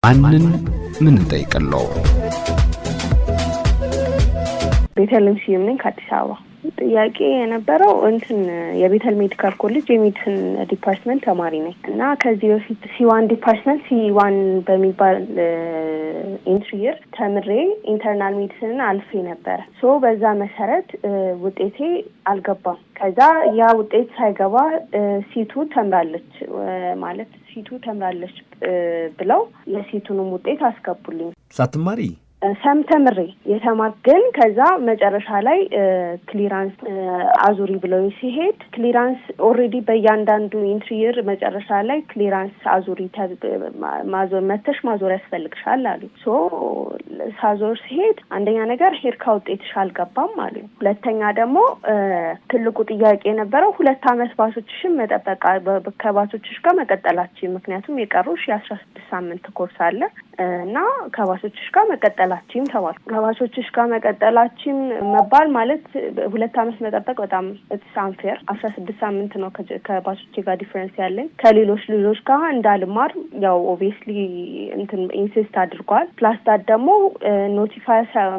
ማንን ምን እንጠይቀለው? ቤተልሔም ስዩም ነኝ ከአዲስ አበባ። ጥያቄ የነበረው የቤተል ሜዲካል ኮሌጅ የሜዲሲን ዲፓርትመንት ተማሪ ነኝ እና ከዚህ በፊት C1 ዲፓርትመንት C1 በሚባል ኢንትሪ ይር ተምሬ ኢንተርናል ሜዲሲን አልፌ ነበር። በዛ መሰረት ውጤቴ አልገባም። ከዛ ያ ውጤት ሳይገባ ሲቱ ተምራለች ብለው የሲቱንም ውጤት አስገቡልኝ። ሳትማሪ ተምሬ የተማርኩ ግን ከዛ መጨረሻ ላይ ክሊራንስ አዙሪ ብለው ሲሄድ ክሊራንስ ኦሬዲ በእያንዳንዱ ኢንትሪየር መጨረሻ ላይ ክሊራንስ አዙሪ ማዞር ያስፈልግሻል አሉ። ሳዞር ሲሄድ አንደኛ ነገር ሄርካ ውጤትሽ አልገባም አሉ። ሁለተኛ ደግሞ ትልቁ ጥያቄ የነበረው 2 አመት ባሶችሽን መጠበቅ ከባሶችሽ ጋር መቀጠላችን፣ ምክንያቱም የቀሩሽ የ16 ሳምንት ኮርስ አለ እና ከባሶችሽ ጋር መቀጠላችን ተባልኩ። ከባሶችሽ ጋር መቀጠላችን መባል ማለት 2 አመት መጠበቅ በጣም አንፌር። 16 ሳምንት ነው ከባሶቼ ጋር ዲፈረንስ ያለኝ። ከሌሎች ልጆች ጋር እንዳልማር ያው ኦብቪየስሊ ኢንሲስት አድርጓል። ፕላስ ዳት ደግሞ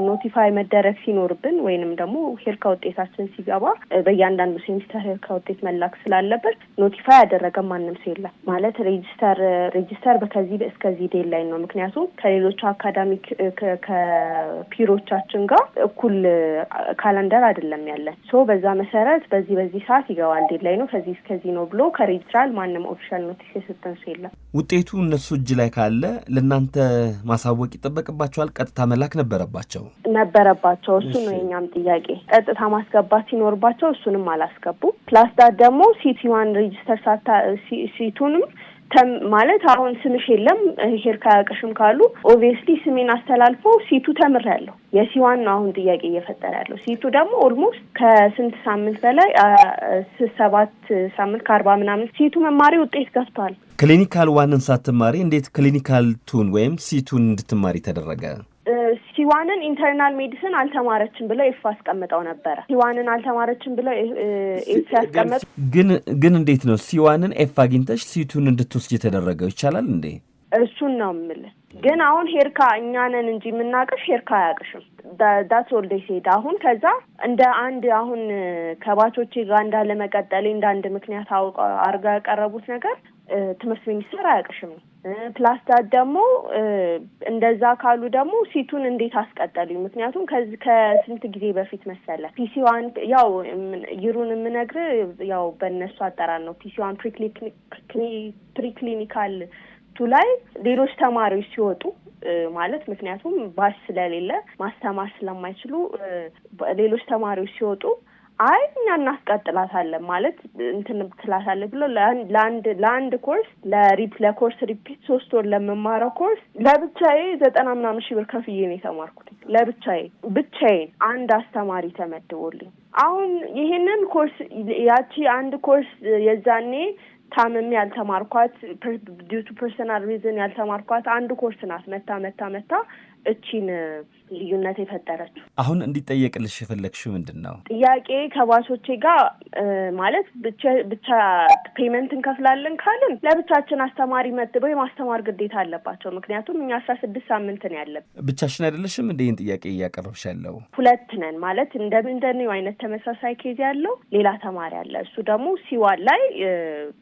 ኖቲፋይ መደረግ ሲኖርብን ወይንም ደግሞ ሄርካ ውጤታችን ሲገባ በእያንዳንዱ ሴሚስተር ሄርካ ውጤት መላክ ስላለበት ኖቲፋይ ያደረገ ማንም ሰው የለም። ማለት ሬጂስተር በከዚህ እስከዚህ ዴድላይን ነው። ምክንያቱም ከሌሎች አካዳሚክ ከፒሮቻችን ጋር እኩል ካላንደር አይደለም ያለን። በዛ መሰረት በዚህ ሰዓት ይገባል ዴድላይኑ ከዚህ እስከዚህ ነው ብሎ ከሬጂስትራል ማንም ኦፊሻል ኖቲስ የሰጠን ሰው የለም። ውጤቱ እነሱ እጅ ላይ ካለ ለእናንተ ማሳወቅ ይጠበቅባቸዋል? ቀጥታ መላክ ነበረባቸው? እሱ ነው የኛም ጥያቄ። ቀጥታ ማስገባት ሲኖርባቸው እሱንም አላስገቡ። ፕላስ ዳት ደግሞ ሲቲ1 ሬጂስተር ሲቱንም ማለት አሁን ስምሽ የለም ሄርካ ያቀሽም ካሉ ኦብቪየስሊ ስሜን አስተላልፎ ሲቱ ተምሬያለሁ። የሲ1 ነው አሁን ጥያቄ እየፈጠረ ያለው። ሲቱ ደግሞ ኦልሞስት ከስንት ሳምንት በላይ 7 ሳምንት ከ40 ምናምን ሲቱ መማሪ ውጤት ገብቷል። ክሊኒካል ዋንን ሳትማሪ እንዴት ክሊኒካል ቱን ወይም ሲቱን እንድትማሪ ተደረገ? ሲዋንን ኢንተርናል ሜዲሲን አልተማረችም ብለው ኤፍ አስቀምጠው ነበረ። ሲዋንን አልተማረችም ብለው ኤፍ ያስቀምጥ። ግን እንዴት ነው ሲዋንን ኤፍ አግኝተሽ ሲቱን እንድትወስጂ የተደረገው? ይቻላል እንዴ? እሱን ነው የምልህ። ግን አሁን ሄርካ እኛ ነን እንጂ የምናውቅሽ ሄርካ አያውቅሽም። ዳትስ ኦል ዴይ ሴድ። አሁን ከዛ እንደ አንድ አሁን ከባቾቼ ጋር እንዳለ መቀጠሌ እንደ አንድ ምክንያት አርጋ ያቀረቡት ነገር ትምህርት ሚኒስቴር አያውቅሽም። ፕላስ ዳት ደግሞ እንደዛ ካሉ ደግሞ ሲቱን እንዴት አስቀጠሉ? ምክንያቱም ከስንት ጊዜ በፊት መሰለ ፒሲ1 ያው ይሩን የምነግር ያው በእነሱ አጠራር ነው። ፒሲ1 ፕሪክሊኒካል ቱ ላይ ሌሎች ተማሪዎች ሲወጡ ማለት ምክንያቱም ባስ ስለሌለ ማስተማር ስለማይችሉ ሌሎች ተማሪዎች ሲወጡ እኛ እናስቀጥላታለን ማለት ትላታለህ ብሎ ለአንድ ኮርስ ለኮርስ ሪፒት 3 ወር ለመማረው ኮርስ ለብቻዬ 90 ምናምን ሺህ ብር ከፍዬ ነው የተማርኩት። ብቻዬን አንድ አስተማሪ ተመድቦልኝ። አሁን ይሄንን ኮርስ ያቺ አንድ ኮርስ የዛኔ ታምሜ ያልተማርኳት ዲዩ ቱ ፐርሰናል ሪዝን ያልተማርኳት አንድ ኮርስ ናት መታ እቺን ልዩነት የፈጠረችው። አሁን እንዲጠየቅልሽ የፈለግሽው ምንድነው? ጥያቄ ከባሶቼ ጋር ማለት ብቻ ፔመንት እንከፍላለን ካልን ለብቻችን አስተማሪ መጥበው የማስተማር ግዴታ አለባቸው። ምክንያቱም እኛ 16 ሳምንት ነው ያለብን። ብቻሽን አይደለሽም እንዴ ይሄን ጥያቄ እያቀረብሽ ያለው? 2 ነን ማለት እንደኔው አይነት ተመሳሳይ ኬዝ ያለው ሌላ ተማሪ አለ። እሱ ደግሞ ሲዋን ላይ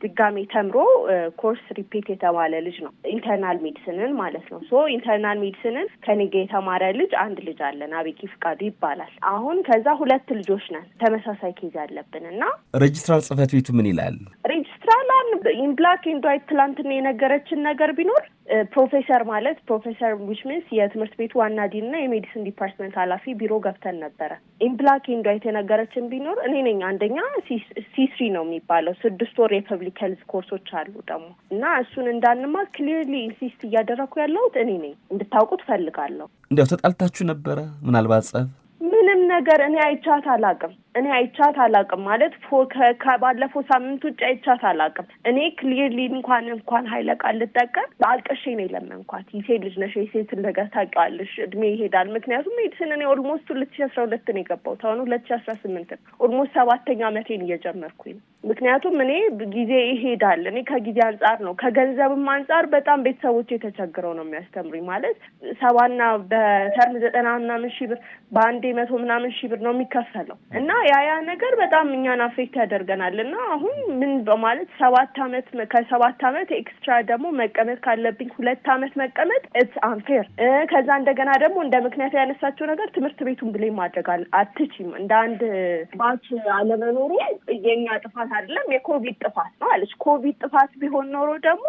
ድጋሜ ተምሮ ኮርስ ሪፒት የተባለ ልጅ ነው። ኢንተርናል ሜዲሲንን ማለት ነው። ኢንተርናል ሜዲሲንን ከኔ ጋር የተማረ ልጅ አንድ ልጅ አለን፣ አቤኪ ፍቃዱ ይባላል። አሁን ከዛ 2 ልጆች ነን ተመሳሳይ ኬዝ ያለብን እና ሬጂስትራር ጽህፈት ቤቱ ምን ይላል? ሬጂስትራር ኢን ብላክ ኤንድ ዋይት ትላንትና የነገረችን ነገር ቢኖር ፕሮፌሰር which means የትምህርት ቤቱ ዋና ዲንና የሜዲሲን ዲፓርትመንት ኃላፊ ቢሮ ገብተን ነበረ። ኢን ብላክ ኤንድ ዋይት የነገረችን ቢኖር እኔ ነኝ። አንደኛ C3 ነው የሚባለው 6 ወር የፐብሊክ ሄልዝ ኮርሶች አሉ ደግሞ እና እሱን እንዳንማር ክሊርሊ ኢንሲስት እያደረኩ ያለሁት እኔ ነኝ። እንድታውቁት ፈልጋለሁ። እንዴው ተጣልታችሁ ነበረ? ምናልባት ጸብ? ምንም ነገር እኔ አይቻት አላቅም ማለት ከባለፈው ሳምንት ውጭ አይቻት አላቅም። እኔ ክሊርሊ እንኳን ኃይለ ቃል ልጠቀም አልቀሼ ነው የለመንኳት። የሴት ልጅ ነሽ፣ የሴት ነገር ታውቂዋለሽ፣ እድሜ ይሄዳል። ምክንያቱም ሜዲሲን እኔ ኦልሞስት 2012 ነው የገባሁት፣ አሁን 2018 ኦልሞስት 7ኛ ዓመቴን እየጀመርኩኝ። ምክንያቱም እኔ ጊዜ ይሄዳል። እኔ ከጊዜ አንጻር ነው ከገንዘብም አንጻር በጣም ቤተሰቦቼ ተቸግረው ነው የሚያስተምሩኝ። ማለት 70ና በተርም 90 ምናምን ሺህ ብር በአንዴ 100 ምናምን ሺህ ብር ነው የሚከፈለው እና ያ ነገር በጣም እኛን አፌክት ያደርገናል። እና አሁን ምን በማለት 7 ዓመት ከ7 ዓመት ኤክስትራ ደግሞ መቀመጥ ካለብኝ 2 ዓመት መቀመጥ ኢትስ አንፌር። ከዛ እንደገና ደግሞ እንደ ምክንያት ያነሳቸው ነገር ትምህርት ቤቱን ብሌም ማድረግ አትችይም። እንደ አንድ ባች አለመኖሩ የኛ ጥፋት አይደለም የኮቪድ ጥፋት ነው አለች። ኮቪድ ጥፋት ቢሆን ኖሮ ደግሞ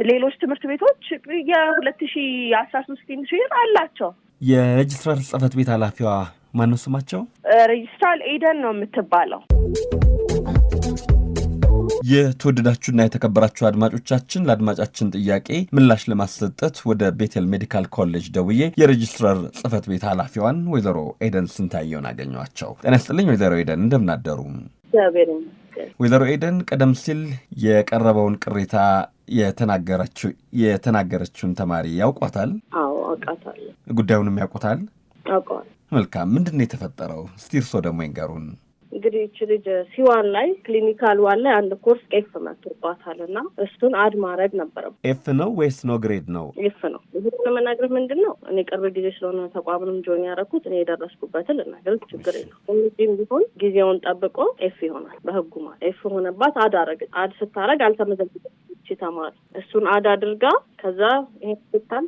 ሌሎች ትምህርት ቤቶች የ2013 ኢንሹር አላቸው። የሬጅስትራር ጽሕፈት ቤት ኃላፊዋ ማነው ስማቸው? ሬጅስትራር ኤደን ነው የምትባለው። የተወደዳችሁና የተከበራችሁ አድማጮቻችን ለአድማጫችን ጥያቄ ምላሽ ለማሰጠት ወደ ቤቴል ሜዲካል ኮሌጅ ደውዬ የሬጅስትራር ጽሕፈት ቤት ኃላፊዋን ወይዘሮ ኤደን ስንታየውን አገኘኋቸው። ጤና ይስጥልኝ ወይዘሮ ኤደን፣ እንደምናደሩ? ወይዘሮ ኤደን ቀደም ሲል የቀረበውን ቅሬታ የተናገረችውን ተማሪ ያውቋታል? አዎ አውቃታለሁ። ጉዳዩንም ያውቁታል? አውቀዋል። መልካም። ምንድን ነው የተፈጠረው? እስቲ እርሶ ደግሞ ይንገሩን። እንግዲህ እቺ ልጅ ሲዋን ላይ ክሊኒካል ዋን ላይ አንድ ኮርስ ኤፍ መጥቷታል እና እሱን አድ ማድረግ ነበረው። ኤፍ ነው ወይስ ኖ ግሬድ ነው? ኤፍ ነው። ይሄን ለመናገር ምንድነው እኔ ቅርብ ጊዜ ስለሆነ ተቋምንም ጆይን ያደረኩት እኔ የደረስኩበትን ልናገር ችግር የለውም። እንግዲህ ቢሆን ጊዜውን ጠብቆ ኤፍ ይሆናል በህጉ ማለት ኤፍ ሆነባት። አድ ስታረግ አልተመዘገበችም እቺ ተማሪ። እሱን አድ አድርጋ ከዛ ይሄን ስታል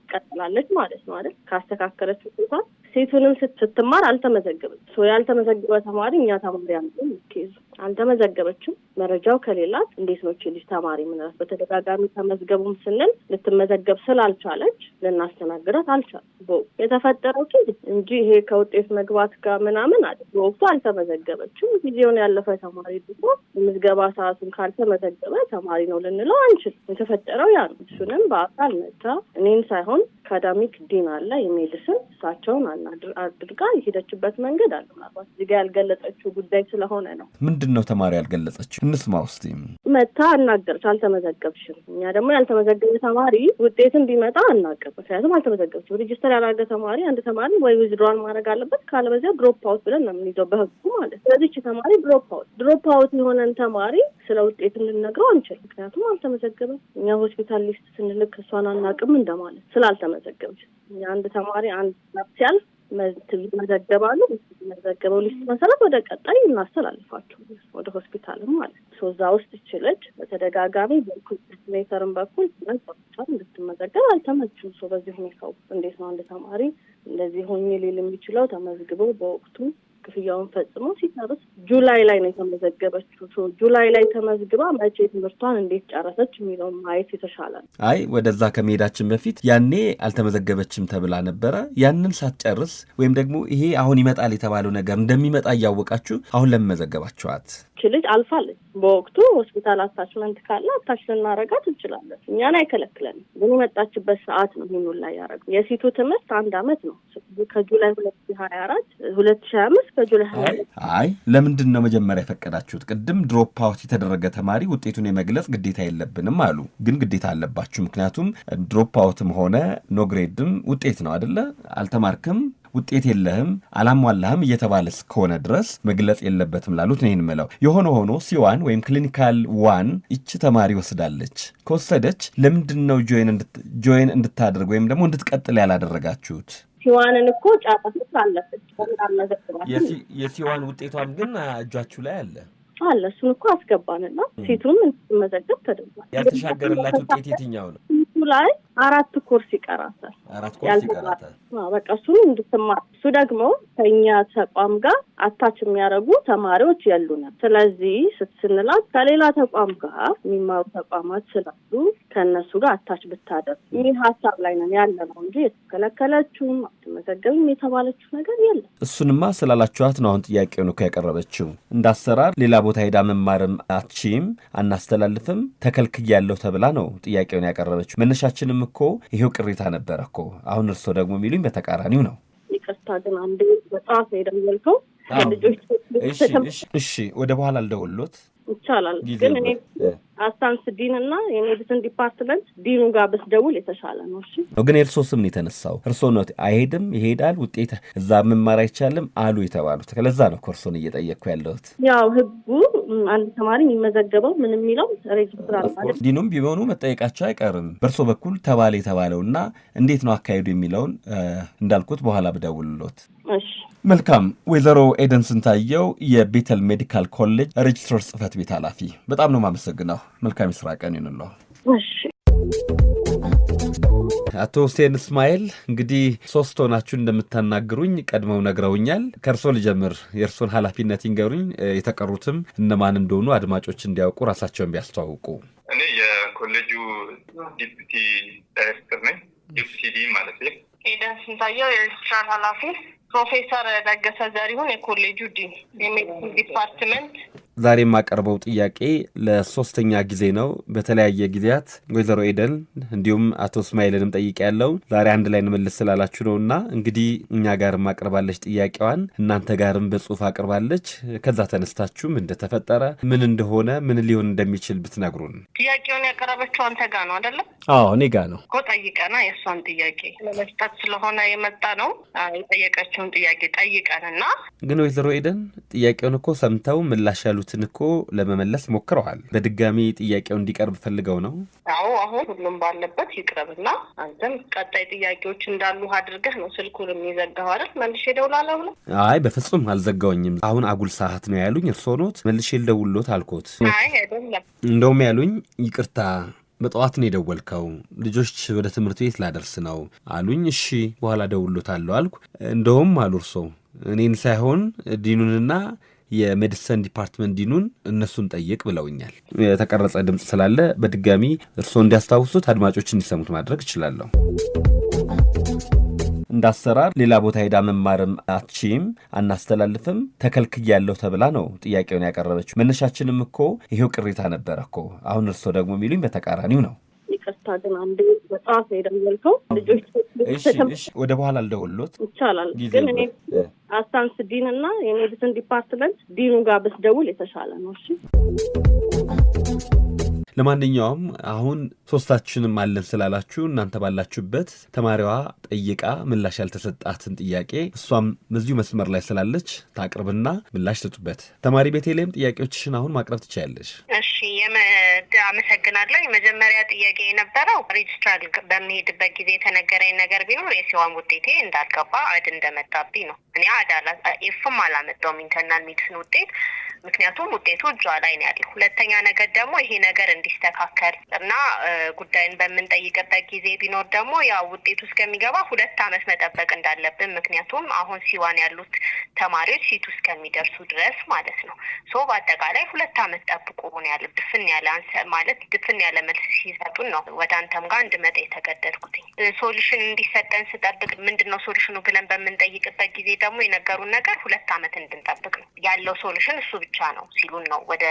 ትቀጥላለች ማለት ነው አይደል? ካስተካከለችው እንኳን ሴቱንም ስትማር አልተመዘገበች። ያልተመዘገበ ተማሪ እኛ ተማሪ አንተም ኬዝ አልተመዘገበችም። መረጃው ከሌላት እንዴት ነው እቺ ልጅ ተማሪ ምንላት? በተደጋጋሚ ተመዝገቡም ስንል ልትመዘገብ ስላልቻለች ልናስተናግራት አልቻለም። የተፈጠረው እንጂ ይሄ ከውጤት መግባት ጋር ምናምን አይደል። በወቅቱ አልተመዘገበችም። ጊዜውን ያለፈ ተማሪ ደግሞ ምዝገባ ሰዓቱን ካልተመዘገበ ተማሪ ነው ልንለው አንችል። የተፈጠረው ያ ነው። እሱንም በአካል መጣ እኔን ሳይሆን አካዳሚክ ዲን አለ የሜዲሲን እሳቸውን አድርጋ የሄደችበት መንገድ አለ። ምናልባት እዚህ ጋር ያልገለጸችው ጉዳይ ስለሆነ ነው። ምንድነው ተማሪ ያልገለጸችው? እንስማ ውስጥ መታ አናገረች። አልተመዘገብሽም። እኛ ደግሞ ያልተመዘገበ ተማሪ ውጤትን ቢመጣ አናውቅም። ምክንያቱም አልተመዘገብሽም። ሬጅስተር ያላረገ ተማሪ አንድ ተማሪ ወይ ዊዝድሮዋል ማድረግ አለበት፣ ካለበዚያ ድሮፕ አውት ብለን ነው የምንይዘው በህጉ ማለት። ስለዚህ እቺ ተማሪ ድሮፕ አውት የሆነን ተማሪ ስለ ውጤት እንድንነግረው አንችልም። ምክንያቱም አልተመዘገበም። እኛ ሆስፒታል ሊስት ስንልክ እሷን አናውቅም እንደማለት ስላልተመዘገበች። እኛ አንድ ተማሪ አንድ ሲያልፍ መዘገባሉ። መዘገበው ሊስት መሰረት ወደ ቀጣይ እናስተላልፋቸው ወደ ሆስፒታልም ማለት ነው። እዛ ውስጥ ይችላል በተደጋጋሚ በኮምፒውተርም በኩል ነጥቷል እንድትመዘገብ አልተመችም። በዚህ ሁኔታው እንዴት ነው አንድ ተማሪ እንደዚህ ሆኜ ሊል የሚችለው? ተመዝግበው በወቅቱ ክፍያውን ፈጽሞ ሲጨርስ ጁላይ ላይ ነው የተመዘገበችው። ጁላይ ላይ ተመዝግባ መቼ ትምህርቷን እንዴት ጨረሰች የሚለውን ማየት የተሻለ ነው። አይ ወደዛ ከመሄዳችን በፊት ያኔ አልተመዘገበችም ተብላ ነበረ። ያንን ሳትጨርስ ወይም ደግሞ ይሄ አሁን ይመጣል የተባለው ነገር እንደሚመጣ እያወቃችሁ አሁን ለምን መዘገባችኋት? ልጅ አልፋለች። በወቅቱ ሆስፒታል አታችመንት ካለ አታች ልናረጋት እንችላለን። እኛን አይከለክለንም። ግን የመጣችበት ሰዓት ነው ይሄን ላይ ያደረገው። የሲቱ ትምህርት 1 አመት ነው። ከጁላይ 2024 2025 ከጁላይ 24 አይ ለምንድን ነው መጀመሪያ የፈቀዳችሁት? ቅድም ድሮፕ አውት የተደረገ ተማሪ ውጤቱን የመግለጽ ግዴታ የለብንም አሉ። ግን ግዴታ አለባችሁ። ምክንያቱም ድሮፕ አውትም ሆነ ኖ ግሬድም ውጤት ነው አይደለ? አልተማርክም ውጤት የለህም አላሟላህም እየተባለ እስከሆነ ድረስ መግለጽ የለበትም ላሉት ነው የምለው። የሆነ ሆኖ ሲዋን ወይም ክሊኒካል ዋን እቺ ተማሪ ወስዳለች። ከወሰደች ለምንድን ነው ጆይን እንድታደርግ ወይም ደግሞ እንድትቀጥል ያላደረጋችሁት? ሲዋንን እኮ ጫጣት አለፈች። የሲዋን ውጤቷም ግን እጃችሁ ላይ አለ። እሱን እኮ አስገባንና ሴቱም እንድትመዘገብ ተደርጓል። ያልተሻገረላት ውጤት የትኛው ነው? ላይ 4 ኮርስ ይቀራታል። 4 ኮርስ ይቀራታል። በቃ እሱን እንድትማር። እሱ ደግሞ ከኛ ተቋም ጋር አታች የሚያደርጉ ተማሪዎች የሉንም። ስለዚህ ስትስንላት ከሌላ ተቋም ጋር የሚማሩ ተቋማት ስላሉ ከነሱ ጋር አታች ብታደርግ ይህ ሀሳብ ላይ ነን ያለ ነው እንጂ የተከለከለችውም አትመዘገብም የተባለችው ነገር የለም። እሱንማ ስላላችኋት ነው አሁን ጥያቄውን እኮ ያቀረበችው። እንዳሰራር ሌላ ቦታ ሄዳ መማርም አትችይም አናስተላልፍም ተከልክያለሁ ተብላ ነው ጥያቄውን ያቀረበችው። መነሻችንም እኮ ይሄው ቅሬታ ነበረ እኮ። አሁን እርሶ ደግሞ የሚሉኝ በተቃራኒው ነው። ይቅርታ ይቅርታ ግን አንዴ በጣም የደወልከው ልጆች እሺ ወደ በኋላ አልደውሎት ይቻላል ግን እኔ አስታንስ ዲን እና የሜዲሲን ዲፓርትመንት ዲኑ ጋር ብትደውል የተሻለ ነው። እሺ ግን የእርሶ ስም ነው የተነሳው። እርሶ ነው አይሄድም ይሄዳል ውጤት እዛ መማር አይቻልም አሉ የተባሉት። ስለዛ ነው ኮርሶን እየጠየቅኩ ያለሁት። ያው ህጉ አንድ ተማሪ የሚመዘገበው ምን የሚለው ሬጅስትራር ማለት ዲኑም ቢሆኑ መጠየቃቸው አይቀርም። በእርሶ በኩል ተባለ የተባለውና እንዴት ነው አካሄዱ የሚለውን እንዳልኩት በኋላ ብደውልሎት። እሺ መልካም። ወይዘሮ ኤደን ስንታየው የቤተል ሜዲካል ኮሌጅ ሬጅስትራር ጽህፈት ቤት ኃላፊ፣ በጣም ነው የማመሰግነው። መልካም የስራ ቀን ይሁንልዎ። እሺ አቶ ሁሴን እስማኤል እንግዲህ 3 ሆናችሁ እንደምታናግሩኝ ቀድመው ነግረውኛል። ከእርሶ ልጀምር፣ የእርሶን ኃላፊነት ይንገሩኝ። የተቀሩትም እነማን እንደሆኑ አድማጮች እንዲያውቁ ራሳቸውን ቢያስተዋውቁ። እኔ የኮሌጁ ዲፕቲ ዳይሬክተር ነኝ። ዲፕቲ ማለት ነው። ኤደን ስንታየው የሬጅስትራር ኃላፊ። ፕሮፌሰር ደገሰ ዘሪሁን የኮሌጁ ዲን የሜዲሲን ዲፓርትመንት። ዛሬ የማቀርበው ጥያቄ ለ3ኛ ጊዜ ነው። በተለያየ ጊዜያት ወይዘሮ ኤደን እንዲሁም አቶ እስማኤልንም ጠይቄያለሁ። ዛሬ አንድ ላይ እንመልስ ስላላችሁ ነውና እንግዲህ እኛ ጋርም አቅርባለች ጥያቄዋን፣ እናንተ ጋርም በጽሁፍ አቅርባለች። ከዛ ተነስታችሁም እንደተፈጠረ ምን እንደሆነ ምን ሊሆን እንደሚችል ብትነግሩን። ጥያቄውን ያቀረበችው አንተ ጋር ነው አይደለም? አዎ እኔ ጋር ነው እኮ። ጠይቀና የእሷን ጥያቄ ለመስጠት ስለሆነ የመጣ ነው። የጠየቀችውን ጥያቄ ጠይቀንና ግን ወይዘሮ ኤደን ጥያቄውን እኮ ሰምተው ምላሽ ያሉትን እኮ ለመመለስ ሞክረዋል። በድጋሚ ጥያቄው እንዲቀርብ ፈልገው ነው። አዎ አሁን ሁሉም ባለበት ይቅርብና አንተም ቀጣይ ጥያቄዎች እንዳሉ አድርገህ ነው ስልኩን የሚዘጋው አይደል? መልሼ እደውላለሁ ብለህ። አይ በፍጹም አልዘጋውኝም። አሁን አጉል ሰዓት ነው ያሉኝ። እርስዎ ኖት መልሼ ልደውልዎት አልኩት። አይ አይደለም፣ እንደውም ያሉኝ ይቅርታ በጠዋት ነው የደወልከው፣ ልጆች ወደ ትምህርት ቤት ላደርስ ነው አሉኝ። እሺ በኋላ ደውሎታለሁ አልኩ። እንደውም አሉ እርሶ እኔን ሳይሆን ዲኑንና የሜዲሲን ዲፓርትመንት ዲኑን እነሱን ጠይቅ ብለውኛል። የተቀረጸ ድምፅ ስላለ በድጋሚ እርሶ እንዲያስታውሱት አድማጮች እንዲሰሙት ማድረግ እችላለሁ። እንዳሰራር ሌላ ቦታ ሄዳ መማርም አትችይም፣ አናስተላልፍም፣ ተከልክያለሁ ተብላ ነው ጥያቄውን ያቀረበችው። መነሻችንም እኮ ይሄው ቅሬታ ነበረ እኮ። አሁን እርሶ ደግሞ የሚሉኝ በተቃራኒው ነው። ይቅርታ ግን አንዴ በጣም የደወልከው ልጆች እሺ ወደ በኋላ አልደውልሎት ይቻላል። ግን እኔ አስታንስ ዲን እና የሜዲሲን ዲፓርትመንት ዲኑ ጋር ብትደውል የተሻለ ነው። እሺ ለማንኛውም አሁን 3ታችንም አለን ስላላችሁ እናንተ ባላችሁበት ተማሪዋ ጠይቃ ምላሽ ያልተሰጣትን ጥያቄ እሷም በዚሁ መስመር ላይ ስላለች ታቅርብና ምላሽ ሰጡበት። ተማሪ ቤቴሌም ጥያቄዎችሽን አሁን ማቅረብ ትችያለሽ። እሺ አመሰግናለሁ። የመጀመሪያ ጥያቄ የነበረው ሬጅስትራር በሚሄድበት ጊዜ የተነገረኝ ነገር ቢኖር የሲዋን ውጤቴ እንዳልገባ አድ እንደመጣብኝ ነው። እኔ ኤፍም አላመጣውም ኢንተርናል ሜዲሲን ውጤት፣ ምክንያቱም ውጤቱ እጇ ላይ ነው ያለው። ሁለተኛ ነገር ደግሞ ይሄ ነገር እንዲስተካከል እና ጉዳይን በምንጠይቅበት ጊዜ ቢኖር ደግሞ ያው ውጤቱ እስከሚገባ 2 ዓመት መጠበቅ እንዳለብን፣ ምክንያቱም አሁን ሲዋን ያሉት ተማሪዎች ሲቱ እስከሚደርሱ ድረስ ማለት ነው። ሶ በአጠቃላይ 2 ዓመት ጠብቁ ሆነ ያለ ድፍን ያለ መልስ ሲሰጡን ነው ወደ አንተም ጋር እንድመጣ የተገደድኩት። ሶሉሽን እንዲሰጠን ስጠብቅ ምንድነው ሶሉሽኑ ብለን በምንጠይቅበት ጊዜ ደግሞ የነገሩን ነገር 2 ዓመት እንድንጠብቅ ነው ያለው ሶሉሽን እሱ ብቻ ነው ሲሉን ነው ወደ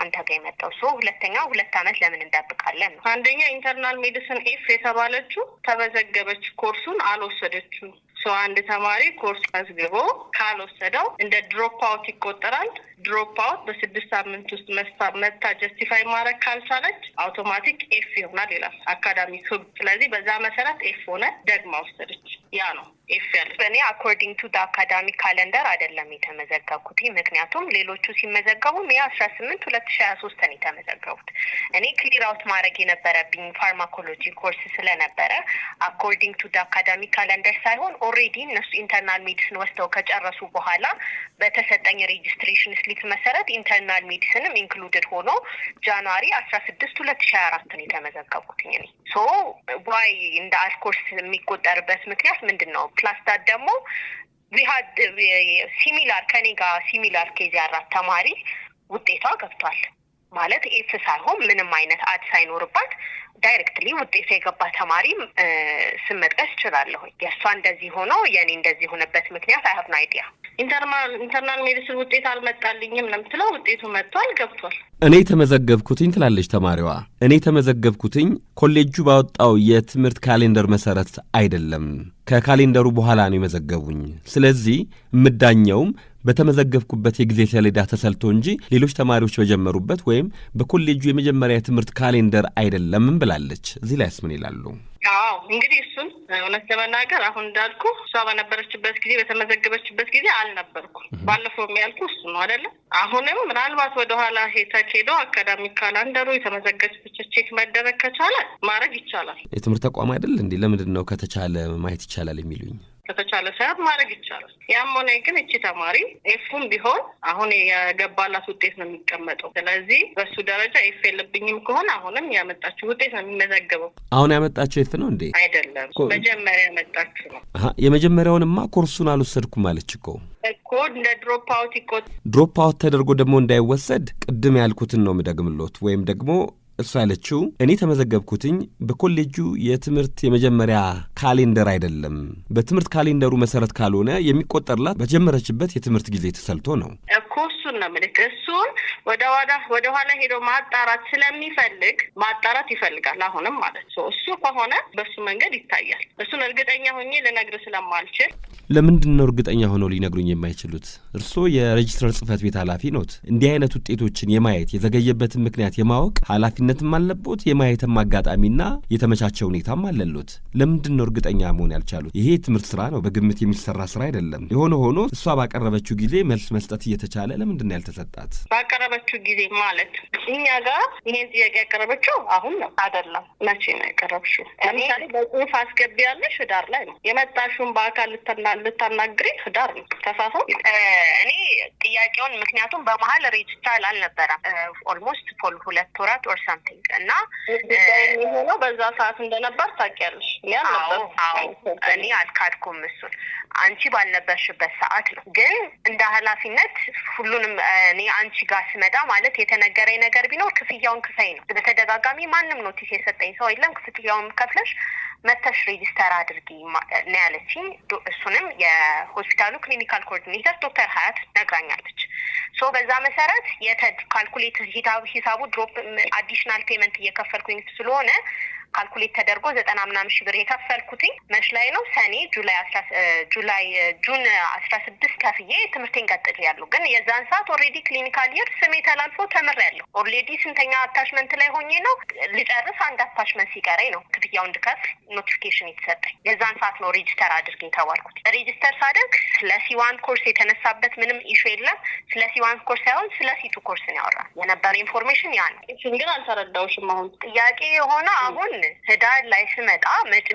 አንተ ጋር የመጣው። ሶ ሁለተኛው 2 ዓመት ለምን እንጠብቃለን ነው። አንደኛ ኢንተርናል ሜዲሲን ኤፍ የተባለችው ተመዘገበች፣ ኮርሱን አልወሰደችም። አንድ ተማሪ ኮርስ መዝግቦ ካልወሰደው እንደ ድሮፕ አውት ይቆጠራል። ድሮፕ አውት በ6 ሳምንት ውስጥ መታ ጀስቲፋይ ማድረግ ካልቻለች አውቶማቲክ ኤፍ ይሆናል ይላል አካዳሚክ ህግ። ስለዚህ በዛ መሰረት ኤፍ ሆነ፣ ደግማ ወሰደች። ያ ነው ኤፍ ያለ። እኔ አኮርዲንግ ቱ አካዳሚክ ካለንደር አይደለም የተመዘገብኩት፣ ምክንያቱም ሌሎቹ ሲመዘገቡ ሜይ 18 2023 ነው የተመዘገቡት። እኔ ክሊር አውት ማድረግ የነበረብኝ ፋርማኮሎጂ ኮርስ ስለነበረ አኮርዲንግ ቱ አካዳሚክ ካለንደር ሳይሆን ኦልሬዲ እነሱ ኢንተርናል ሜዲሲን ወስደው ከጨረሱ በኋላ በተሰጠኝ ሬጂስትሬሽን ስሊፕ መሰረት ኢንተርናል ሜዲሲንም ኢንክሉድድ ሆኖ ጃንዋሪ 16 2024 ነው የተመዘገብኩት። እኔ ዋይ እንደ አልኮርስ የሚቆጠርበት ምክንያት ምንድነው? ፕላስ ዳት ደግሞ ሲሚላር ከኔ ጋር ሲሚላር ኬዝ ያላት ተማሪ ውጤቷ ገብቷል። ማለት ኤፍ ሳይሆን ምንም አይነት አድ ሳይኖርባት ዳይሬክትሊ ውጤት የገባ ተማሪ ስም መጥቀስ እችላለሁ። የእሷ እንደዚህ ሆኖ የኔ እንደዚህ ሆነበት ምክንያት አይ ሃቭ ኖ አይዲያ። ኢንተርናል ሜዲሲን ውጤት አልመጣልኝም ነው የምትለው። ውጤቱ መጥቷል፣ ገብቷል። እኔ ተመዘገብኩትኝ ትላለች ተማሪዋ። እኔ ተመዘገብኩትኝ ኮሌጁ ባወጣው የትምህርት ካሌንደር መሰረት አይደለም፣ ከካሌንደሩ በኋላ ነው የመዘገቡኝ። ስለዚህ እምዳኘውም በተመዘገብኩበት የጊዜ ሰሌዳ ተሰልቶ እንጂ ሌሎች ተማሪዎች በጀመሩበት ወይም በኮሌጁ የመጀመሪያ የትምህርት ካሌንደር አይደለም ብላለች። እዚህ ላይ ምን ይላሉ? አዎ እንግዲህ እሱን እውነት ለመናገር አሁን እንዳልኩ እሷ በነበረችበት ጊዜ በተመዘገበችበት ጊዜ አልነበርኩም። ባለፈው የሚያልኩ እሱ ነው አይደለ? አሁንም ምናልባት ወደኋላ ተኬዶ አካዳሚክ ካላንደሩ የተመዘገበች ቼክ መደረግ ከቻለ ማድረግ ይቻላል። የትምህርት ተቋም አይደል እንዴ? ለምንድን ነው ከተቻለ ማየት ይቻላል የሚሉኝ? ከተቻለ ሳይሆን ማድረግ ይቻላል። ያም ሆነ ግን እቺ ተማሪ ኤፍም ቢሆን አሁን የገባላት ውጤት ነው የሚቀመጠው። ስለዚህ በሱ ደረጃ ኤፍ የለብኝም ከሆነ አሁንም ያመጣችው ውጤት ነው የሚመዘገበው። አሁን ያመጣችው ኤፍ ነው እንዴ? አይደለም፣ መጀመሪያ ያመጣችው ነው። የመጀመሪያውንማ ኮርሱን አልወሰድኩም አለች እኮ እንደ ድሮፕ አውት ድሮፕ አውት ተደርጎ ደግሞ እንዳይወሰድ ቅድም ያልኩትን ነው የምደግምሎት። ወይም ደግሞ እሷ ያለችው እኔ ተመዘገብኩትኝ በኮሌጁ የትምህርት የመጀመሪያ ካሌንደር አይደለም፣ በትምህርት ካሌንደሩ መሰረት ካልሆነ የሚቆጠርላት በጀመረችበት የትምህርት ጊዜ ተሰልቶ ነው እኮ። እሱን ነው የምልህ። እሱን ወደ ኋላ ሄዶ ማጣራት ስለሚፈልግ ማጣራት ይፈልጋል አሁንም ማለት ነው። እሱ ከሆነ በሱ መንገድ ይታያል። እሱን እርግጠኛ ሆኜ ልነግርህ ስለማልችል። ለምንድን ነው እርግጠኛ ሆነው ሊነግሩኝ የማይችሉት? እርስዎ የሬጅስትራር ጽህፈት ቤት ኃላፊ ኖት። እንዲህ አይነት ውጤቶችን የማየት የዘገየበትን ምክንያት የማወቅ ኃላፊነትም አለቦት። የማየትም አጋጣሚና የተመቻቸ ሁኔታም አለሎት። ለምንድን ነው እርግጠኛ መሆን ያልቻሉት? ይሄ ትምህርት ስራ ነው፣ በግምት የሚሰራ ስራ አይደለም። የሆነ ሆኖ እሷ ባቀረበችው ጊዜ መልስ መስጠት እየተቻለ ለምንድን ነው ያልተሰጣት? ባቀረበችው ጊዜ ማለት እኛ ጋር ይሄን ጥያቄ ያቀረበችው አሁን ነው አይደለም። መቼ ነው ያቀረበችው? ለምሳሌ በጽሁፍ አስገቢ ያለሽ ህዳር ላይ ነው የመጣሽውን። በአካል ልታናግሪ ህዳር ነው። ተሳሳው እኔ ጥያቄውን ምክንያቱም በመሀል ሬጅስትራል አልነበረም ኦልሞስት ፎል 2 ወራት ኦር ሳምቲንግ እና የሚሆነው በዛ ሰዓት እንደነበር ታውቂያለሽ። እኔ አልካድኩም እሱን። አንቺ ባልነበርሽበት ሰዓት ነው። ግን እንደ ኃላፊነት ሁሉንም እኔ አንቺ ጋር ስመጣ ማለት የተነገረኝ ነገር ቢኖር ክፍያውን ክፈይ ነው። በተደጋጋሚ ማንም ኖቲስ የሰጠኝ ሰው የለም። ክፍያውን ከፍለሽ መተሽ ሬጂስተር አድርጊ ነው ያለችኝ። እሱንም የሆስፒታሉ ክሊኒካል ኮኦርዲኔተር ዶክተር ሀያት ነግራኛለች። ሶ በዛ መሰረት ካልኩሌት ሂሳቡ ድሮፕ አዲሽናል ፔመንት እየከፈልኩኝ ስለሆነ ካልኩሌት ተደርጎ 90 ምናምን ሺህ ብር የከፈልኩትኝ መች ላይ ነው? ሰኔ ጁን 16 ከፍዬ ትምህርቴን ቀጥያለሁ። ግን የዛን ሰዓት ኦልሬዲ ክሊኒካል ይር ስሜ ተላልፎ ተምሬያለሁ። ኦልሬዲ ስንተኛ አታችመንት ላይ ሆኜ ነው ልጨርስ፣ አንድ አታችመንት ሲቀረኝ ነው ክፍያው እንድከፍል ኖቲፊኬሽን የተሰጠኝ። የዛን ሰዓት ነው ሬጂስተር አድርጌ የተባልኩት። ሬጂስተር ሳደርግ ስለ C1 ኮርስ የተነሳበት ምንም ኢሹ የለም። ስለ C1 ኮርስ ሳይሆን ስለ C2 ኮርስ ነው ያወራል። የነበረ ኢንፎርሜሽን ያ ነው። እሱን ግን አልተረዳሁሽም። አሁን ጥያቄ የሆነ አሁን ህዳር ላይ ስመጣ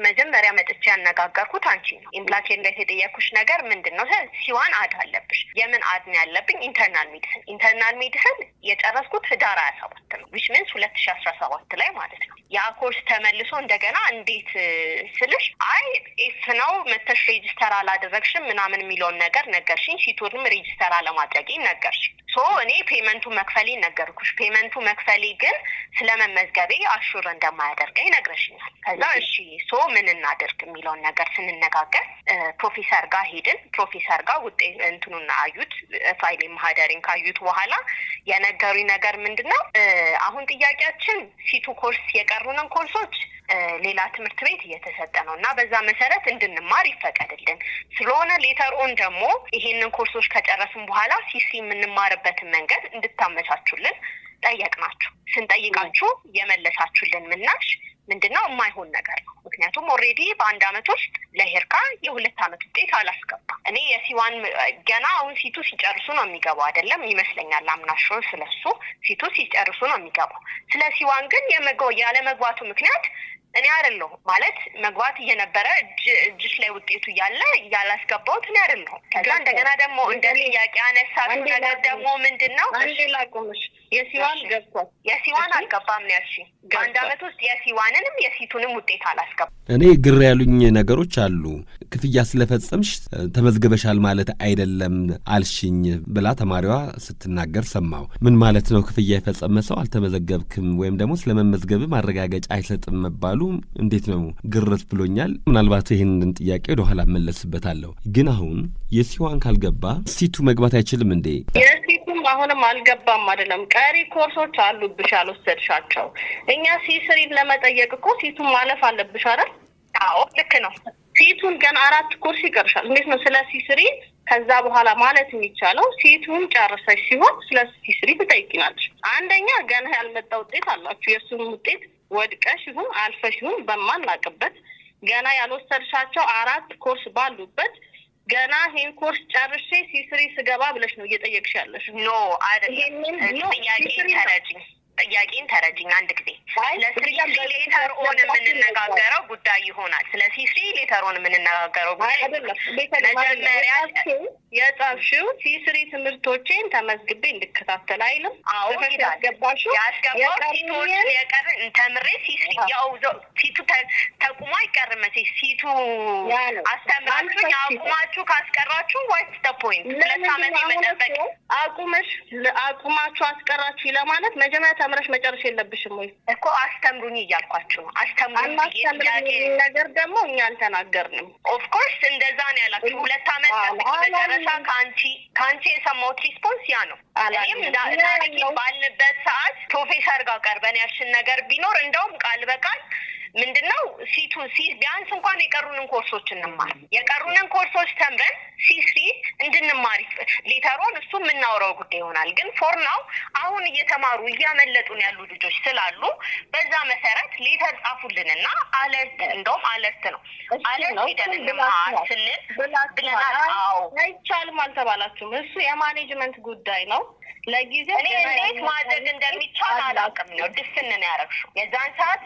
መጀመሪያ መጥቼ ያነጋገርኩት አንቺ ነው። ኢምፕላኬን ላይ የተጠየኩሽ ነገር ምንድነው? C1 አድ አለብሽ። የምን አድ ነው ያለብኝ? ኢንተርናል ሜዲሲን የጨረስኩት ህዳር 27 ነው which means 2017 ላይ ማለት ነው። ያ ኮርስ ተመልሶ እንደገና እንዴት ስልሽ አይ ኤፍ ነው መተሽ ሬጂስተር አላደረግሽም ምናምን የሚለውን ነገር ነገርሽኝ። ሲቱንም ሬጂስተር አለማድረግ ነገርሽኝ። ሶ እኔ ፔመንቱ መክፈሌ ነገርኩሽ። ፔመንቱ መክፈሌ ግን ስለመመዝገቤ አሹር እንደማያደርገኝ ነግረሽኛል። ከዛ እሺ ሶ ምን እናደርግ የሚለውን ነገር ስንነጋገር ፕሮፌሰር ጋር ሄድን። ፕሮፌሰር ጋር ውጤት እንትኑና አዩት። ፋይሌ ማህደሪን ካዩት በኋላ የነገሩኝ ነገር ምንድነው? አሁን ጥያቄያችን C2 ኮርስ የቀሩንን ኮርሶች ሌላ ትምህርት ቤት እየተሰጠ ነው እና በዛ መሰረት እንድንማር ይፈቀድልን ስለሆነ ሌተር ኦን ደግሞ ይሄንን ኮርሶች ከጨረስን በኋላ ሲሲ የምንማርበትን መንገድ እንድታመቻቹልን ጠየቅናችሁ። ስንጠይቃችሁ የመለሳችሁልን ምላሽ ምንድነው? የማይሆን ነገር ነው። ምክንያቱም ኦልሬዲ በአንድ አመት ውስጥ ለሄርካ የ2 አመት ውጤት አላስገባ። እኔ የሲ1 ገና አሁን C2 ሲጨርሱ ነው የሚገባው አይደለም ይመስለኛል። አምናሾ ስለሱ C2 ሲጨርሱ ነው የሚገባው። ስለ C1 ግን ያለ መግባቱ ምክንያት እኔ አይደለሁ ማለት መግባት እየነበረ እጅሽ ላይ ውጤቱ ያላስገባሁት እኔ አይደለሁ። ከዛ እንደገና ደግሞ እንደ ጥያቄ አነሳችሁ ነገር ደግሞ ምንድነው? አንዴ ላቆምሽ የሲዋን ገብቷል። የሲዋን አልገባም ነው ያልሽኝ። አንድ አመት ውስጥ የሲዋንንም የሲቱንም ውጤት አላስገባም። እኔ ግር ያሉኝ ነገሮች አሉ። ክፍያ ስለፈጸምሽ ተመዝግበሻል ማለት አይደለም አልሽኝ ብላ ተማሪዋ ስትናገር ሰማው። ምን ማለት ነው? ክፍያ የፈጸመ ሰው አልተመዘገብክም ወይም ደግሞ ስለመመዝገብ ማረጋገጫ አይሰጥም መባሉ እንዴት ነው? ግርት ብሎኛል። ምናልባት ይህንን ጥያቄ ወደ ኋላ መለስበታለሁ። ግን አሁን የሲዋን ካልገባ ሲቱ መግባት አይችልም እንዴ? የሲቱም አሁንም አልገባም አይደለም። ቀሪ ኮርሶች አሉብሽ አልወሰድሻቸው። እኛ ሲስሪን ለመጠየቅ እኮ ሲቱን ማለፍ አለብሽ አይደል? አዎ ልክ ነው። ሲቱን ገና 4 ኮርስ ይቀርሻል። እንዴት ነው ስለ ሲስሪ ከዛ በኋላ ማለት የሚቻለው? ሲቱን ጨርሰሽ ሲሆን ስለ ሲስሪ ትጠይቂናለሽ። አንደኛ ገና ያልመጣ ውጤት አላችሁ። የእሱን ውጤት ወድቀሽ ይሁን አልፈሽ ይሁን በማናቅበት ገና ያልወሰድሻቸው 4 ኮርስ ባሉበት ገና ይሄን ኮርስ ጨርሼ ሲስሪ ስገባ ብለሽ ነው እየጠየቅሽ ያለሽ። ኖ አይደለም። ጥያቄን ተረጅኝ አንድ ጊዜ። ለሲስሪ ሌተር ኦን የምንነጋገረው ጉዳይ ይሆናል። ስለ ሲስሪ ሌተር ኦን የምንነጋገረው ጉዳይ አይደለም። መጀመሪያ የጻፍሽው ሲስሪ ትምህርቶቼን ተመዝግቤ እንድከታተል አይልም? አዎ ያስገባሽው ሲቶችን የቀርን ተምሬ ሲስሪ ያው ሲቱ ተቁሞ አይቀርም። ሲቱ አስተምራችሁ አቁማችሁ ካስቀራችሁ ዋትስ ዘ ፖይንት? ስለዚህ አመት የመጠበቅ አቁማችሁ አስቀራችሁ ለማለት መጀመሪያ ተምረሽ መጨረስ የለብሽም ወይ? እኮ አስተምሩኝ እያልኳችሁ ነው። አስተምሩኝ ነገር ደግሞ እኛ አልተናገርንም። ኦፍ ኮርስ እንደዛ ነው ያላችሁ። 2 አመት መጨረሻ ከአንቺ የሰማሁት ሪስፖንስ ያ ነው። እኔም ባልንበት ሰዓት ፕሮፌሰር ጋር ቀርበን ያልሽን ነገር ቢኖር እንደውም ቃል በቃል ምንድነው ቢያንስ እንኳን የቀሩንን ኮርሶች እንማር። የቀሩንን ኮርሶች ተምረን ሲስሪ እንድንማር ሌተሮን እሱ የምናወራው ጉዳይ ይሆናል። ግን ፎር ናው አሁን እየተማሩ እያመለጡን ያሉ ልጆች ስላሉ በዛ መሰረት ሌተር ጻፉልንና አለርት እንደውም አለርት ነው አለርት ሄደን እንማር ስንል ብለናል። አዎ አይቻልም አልተባላችሁም። እሱ የማኔጅመንት ጉዳይ ነው። ለጊዜው እኔ እንዴት ማድረግ እንደሚቻል አላውቅም ነው ድፍን ነው ያረግሽው። የዛን ሰዓት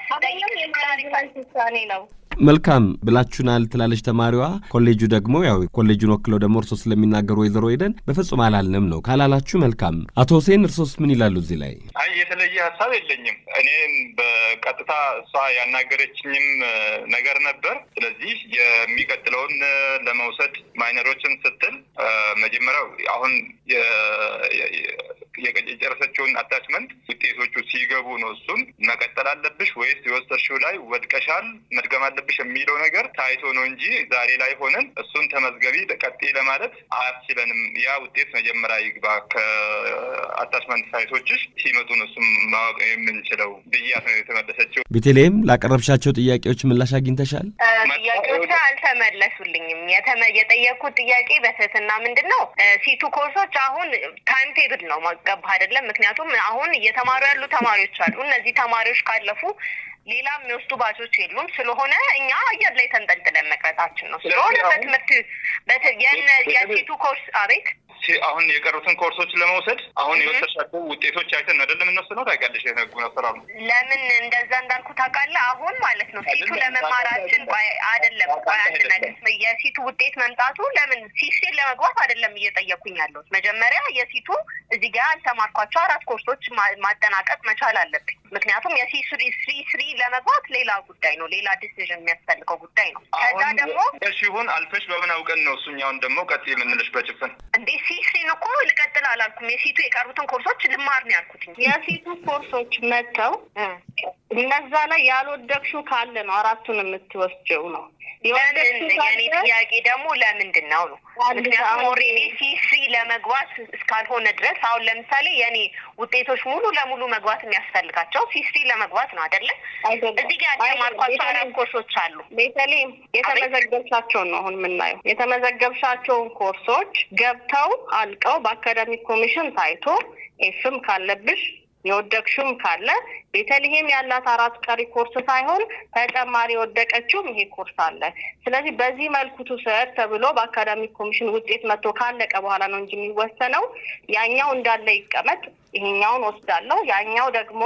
ውሳኔ ነው። መልካም ብላችሁናል ትላለች ተማሪዋ። ኮሌጁ ደግሞ ያው ኮሌጁን ወክለው ደግሞ እርሶ ስለሚናገሩ ወይዘሮ ሄደን በፍጹም አላልንም ነው። ካላላችሁ መልካም። አቶ ሁሴን እርሶስ ምን ይላሉ እዚህ ላይ? አይ የተለየ ሀሳብ የለኝም። እኔም በቀጥታ እሷ ያናገረችኝም ነገር ነበር። ስለዚህ የሚቀጥለውን ለመውሰድ ማይነሮችን ስትል መጀመሪያው አሁን የጨረሰችውን አታችመንት ውጤቶቹ ሲገቡ ነው እሱን መቀጠል አለብሽ ወይስ የወሰድሽው ላይ ወድቀሻል መድገም አለብሽ የሚለው ነገር ታይቶ ነው እንጂ ዛሬ ላይ ሆነን እሱን ተመዝገቢ ቀጥይ ለማለት አያስችለንም። ያ ውጤት መጀመሪያ ይግባ ከአታችመንት ሳይቶችሽ ሲመጡ ነው እሱም ማወቅ የምንችለው ብያት ነው የተመለሰችው። ቤተልሔም ላቀረብሻቸው ጥያቄዎች ምላሽ አግኝተሻል? ጥያቄዎች አልተመለሱልኝም። የጠየኩት ጥያቄ በትህትና ምንድነው ሲቱ ኮርሶች አሁን ታይም ቴብል ነው ገባህ አይደለም? ምክንያቱም አሁን እየተማሩ ያሉ ተማሪዎች አሉ። እነዚህ ተማሪዎች ካለፉ ሌላ የሚወስዱ ባቾች የሉም። ስለሆነ እኛ አየር ላይ ተንጠልጥለን መቅረታችን ነው። ስለሆነ በትምህርት የሲቱ ኮርስ አቤት አሁን የቀሩትን ኮርሶች ለመውሰድ አሁን የወሰድሻቸው ውጤቶች አይተን አይደለም እነሱ ነው ታውቂያለሽ። የህጉን አሰራሩ ለምን እንደዛ እንዳልኩ ታውቃለህ? አሁን ማለት ነው ሲቱ ለመማራችን አይደለም። አንድ ነገር የሲቱ ውጤት መምጣቱ ለምን ሲስሪ ለመግባት አይደለም እየጠየኩኝ ያለሁት። መጀመሪያ የሲቱ እዚህ ጋር አልተማርኳቸው 4 ኮርሶች ማጠናቀቅ መቻል አለብኝ። ምክንያቱም የሲስሪ ለመግባት ሌላ ጉዳይ ነው፣ ሌላ ዲሲዥን የሚያስፈልገው ጉዳይ ነው። ከዛ ደግሞ እሺ ይሁን አልፈሽ በምን አውቀን ነው እሱኛውን ደግሞ ቀጥይ የምንልሽ በጭፍን እንዴ? ሲስሪን እኮ ልቀጥል አላልኩም። የሲቱ የቀሩትን ኮርሶች ልማር ነው ያልኩት። የሲቱ ኮርሶች መጥተው እነዛ ላይ ያልወደቅሽው ካለ ነው 4ቱን የምትወስጂው ነው። የኔ ጥያቄ ደግሞ ለምንድን ነው ነው? ምክንያቱም ኦልሬዲ ሲስሪ ለመግባት እስካልሆነ ድረስ አሁን ለምሳሌ የኔ ውጤቶች ሙሉ ለሙሉ መግባት የሚያስፈልጋቸው ሲስሪ ለመግባት ነው አይደለ? እዚህ ጋር ያልተማርኳቸው 4 ኮርሶች አሉ። ቤተልሔም የተመዘገብሻቸውን ነው አሁን የምናየው። የተመዘገብሻቸውን ኮርሶች ገብተው አልቀው በአካዳሚክ ኮሚሽን ታይቶ ኤፍም ካለብሽ የወደቅሽም ካለ ቤተልሔም ያላት 4 ቀሪ ኮርስ ሳይሆን ተጨማሪ የወደቀችውም ይሄ ኮርስ አለ። ስለዚህ በዚህ መልኩ ትውሰድ ተብሎ በአካዳሚክ ኮሚሽን ውጤት መጥቶ ካለቀ በኋላ ነው እንጂ የሚወሰነው ያኛው እንዳለ ይቀመጥ ይሄኛውን ወስዳለሁ፣ ያኛው ደግሞ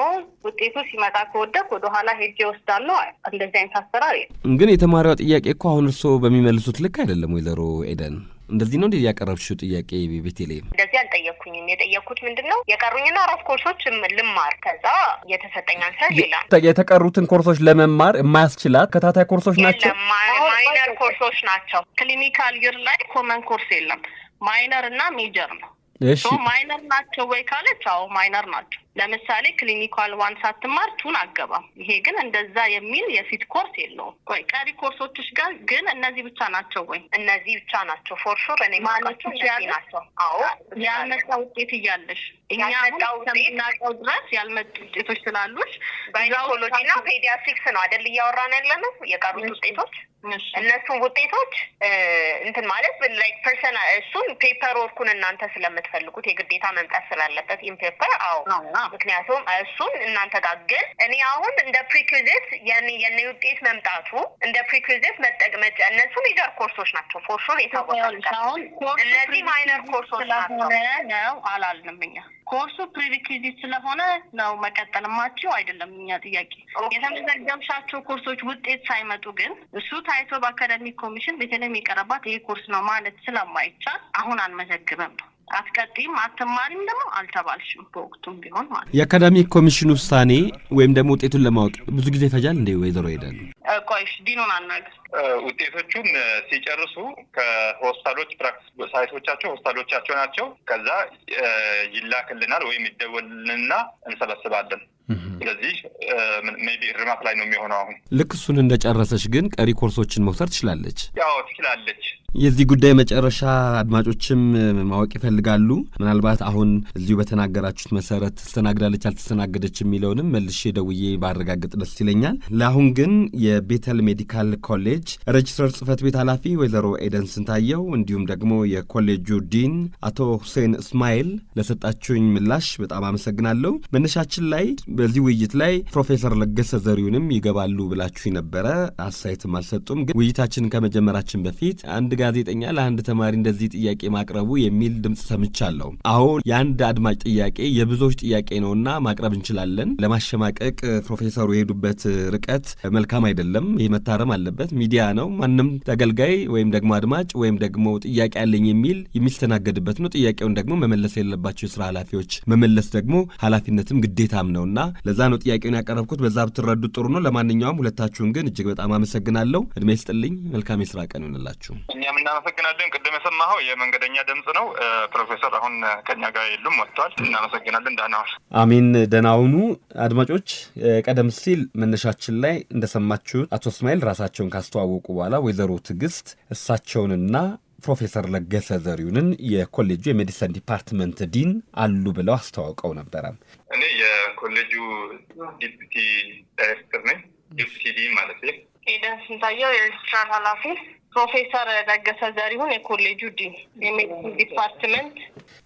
ውጤቱ ሲመጣ ከወደቅ ወደኋላ ሄጄ ወስዳለሁ። እንደዚህ አይነት አሰራር ግን የተማሪዋ ጥያቄ እኮ አሁን እርስዎ በሚመልሱት ልክ አይደለም ወይዘሮ ኤደን። እንደዚህ ነው እንዴ ያቀረብሽው ጥያቄ? ቤቴሌም እንደዚህ አልጠየቅኩኝም። የጠየቅኩት ምንድነው የቀሩኝና 4 ኮርሶች ልማር፣ ከዛ የተሰጠኝ አንሰር ሌላ። የተቀሩትን ኮርሶች ለመማር የማያስችላት ከታታይ ኮርሶች ናቸው፣ ማይነር ኮርሶች ናቸው። ክሊኒካል ይር ላይ ኮመን ኮርስ የለም፣ ማይነር እና ሜጀር ነው። እሺ ማይነር ናቸው ወይ ካለች አዎ ማይነር ናቸው። ለምሳሌ ክሊኒካል 1 ሳትማር 2 አገባም። ይሄ ግን እንደዛ የሚል የፊት ኮርስ የለውም። ወይ ቀሪ ኮርሶችሽ ጋር ግን እነዚህ ብቻ ናቸው ወይ? እነዚህ ብቻ ናቸው ፎር ሹር። እኔ ማለት ናቸው። አዎ ያልመጣ ውጤት እያለሽ እኛ ከምናውቀው ድረስ ያልመጡ ውጤቶች ስላሉሽ ጋይናኮሎጂና ፔዲያትሪክስ ነው አይደል እያወራን ያለነው። የቀሩት ውጤቶች እነሱን ውጤቶች እንትን ማለት ላይክ ፐርሰናል እሱን ፔፐር ወርኩን እናንተ ስለምትፈልጉት የግዴታ መምጣት ስላለበት ኢን ፔፐር አዎ፣ ምክንያቱም እሱን እናንተ ጋር ግን እኔ አሁን እንደ ፕሪኩዊዚት የኔ ውጤት መምጣቱ እንደ ፕሪኩዊዚት መጠቅመጫ እነሱ ሜጀር ኮርሶች ናቸው ፎር ሹር የታወቀ ነው። እነዚህ ማይነር ኮርሶች ናቸው ነው አላልንም እኛ። ኮርሱ ፕሪሪኩዊዚት ስለሆነ ነው መቀጠልማቸው አይደለም እኛ ጥያቄ። የተመዘገብሻቸው ኮርሶች ውጤት ሳይመጡ ግን እሱ ታይቶ በአካዳሚክ ኮሚሽን በተለይ የቀረባት ይሄ ኮርስ ነው ማለት ስለማይቻል አሁን አንመዘግብም ነው። አትቀጥይም አትማሪም ደግሞ አልተባልሽም በወቅቱም ቢሆን ማለት። የአካዳሚክ ኮሚሽን ውሳኔ ወይም ደግሞ ውጤቱን ለማወቅ ብዙ ጊዜ ይፈጃል እንዴ ወይዘሮ ሄደን? ቆይሽ ዲኑን አናግር። ውጤቶቹን ሲጨርሱ ከሆስፒታሎች ፕራክቲስ ሳይቶቻቸው ሆስፒታሎቻቸው ናቸው። ከዛ ይላክልናል ወይም ይደወልልንና እንሰበስባለን። ስለዚህ ሜቢ እርማት ላይ ነው የሚሆነው። አሁን ልክ እሱን እንደጨረሰች ግን ቀሪ ኮርሶችን መውሰድ ትችላለች? ያው ትችላለች። የዚህ ጉዳይ መጨረሻ አድማጮችም ማወቅ ይፈልጋሉ። ምናልባት አሁን እዚሁ በተናገራችሁት መሰረት ተስተናግዳለች አልተስተናገደች የሚለውንም መልሼ ደውዬ ባረጋግጥ ደስ ይለኛል። ለአሁን ግን የቤተል ሜዲካል ኮሌጅ ሬጅስትራር ጽህፈት ቤት ኃላፊ ወይዘሮ ኤደን ስንታየው እንዲሁም ደግሞ የኮሌጁ ዲን አቶ ሁሴን እስማኤል ለሰጣችሁኝ ምላሽ በጣም አመሰግናለሁ። መነሻችን ላይ በዚህ ውይይት ላይ ፕሮፌሰር ለገሰ ዘሪሁንም ይገባሉ ብላችሁ ነበረ፣ አስተያየትም አልሰጡም። ግን ውይይታችንን ከመጀመራችን በፊት አንድ ጋዜጠኛ ለአንድ ተማሪ እንደዚህ ጥያቄ ማቅረቡ የሚል ድምጽ ሰምቻለሁ። አዎ የአንድ አድማጭ ጥያቄ የብዙዎች ጥያቄ ነውና ማቅረብ እንችላለን። ለማሸማቀቅ ፕሮፌሰሩ የሄዱበት ርቀት መልካም አይደለም። ይህ መታረም አለበት። ሚዲያ ነው። ማንም ተገልጋይ ወይም ደግሞ አድማጭ ወይም ደግሞ ጥያቄ አለኝ የሚል የሚስተናገድበት ነው። ጥያቄውን ደግሞ መመለስ የሌለባቸው የስራ ኃላፊዎች መመለስ ደግሞ ኃላፊነትም ግዴታም ነውና ለዛ ነው ጥያቄውን ያቀረብኩት። በዛ ብትረዱት ጥሩ ነው። ለማንኛውም ሁለታችሁን ግን እጅግ በጣም አመሰግናለሁ። እድሜ ይስጥልኝ። መልካም የስራ ቀን ይሁንላችሁ። እኛም እናመሰግናለን። ቅድም የሰማኸው የመንገደኛ ድምጽ ነው። ፕሮፌሰር አሁን ከኛ ጋር የሉም፣ ወጥተዋል። እናመሰግናለን። ደህና ዋል። አሜን። ደህና ሁኑ። አድማጮች ቀደም ሲል መነሻችን ላይ እንደሰማችሁት አቶ እስማኤል ራሳቸውን ካስተዋወቁ በኋላ ወይዘሮ ትዕግስት እሳቸውንና ፕሮፌሰር ለገሰ ዘሪሁንን የኮሌጁ የሜዲሲን ዲፓርትመንት ዲን አሉ ብለው አስተዋውቀው ነበረ። እኔ የኮሌጁ ዲፕቲ ዳይሬክተር ነኝ። ዲፕቲ ዲን ማለት ነው። ኤደን ስንታየው የሬጅስትራር ኃላፊ፣ ፕሮፌሰር ለገሰ ዘሪሁን የኮሌጁ ዲን የሜዲሲን ዲፓርትመንት።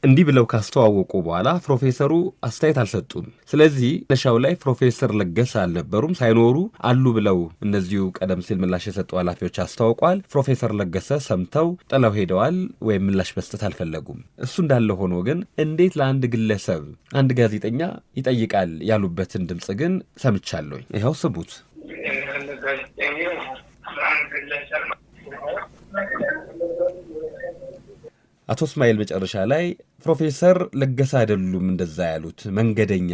እንዲህ ብለው ካስተዋወቁ በኋላ ፕሮፌሰሩ አስተያየት አልሰጡም። ስለዚህ ነሻው ላይ ፕሮፌሰር ለገሰ አልነበሩም፣ ሳይኖሩ አሉ ብለው እነዚሁ ቀደም ሲል ምላሽ የሰጡ ኃላፊዎች አስታውቋል። ፕሮፌሰር ለገሰ ሰምተው ጥለው ሄደዋል ወይም ምላሽ መስጠት አልፈለጉም። እሱ እንዳለ ሆኖ ግን እንዴት ለአንድ ግለሰብ አንድ ጋዜጠኛ ይጠይቃል ያሉበትን ድምፅ ግን ሰምቻለሁ። ይኸው ስሙት። አቶ እስማኤል መጨረሻ ላይ ፕሮፌሰር ለገሰ አይደሉም እንደዛ ያሉት፣ መንገደኛ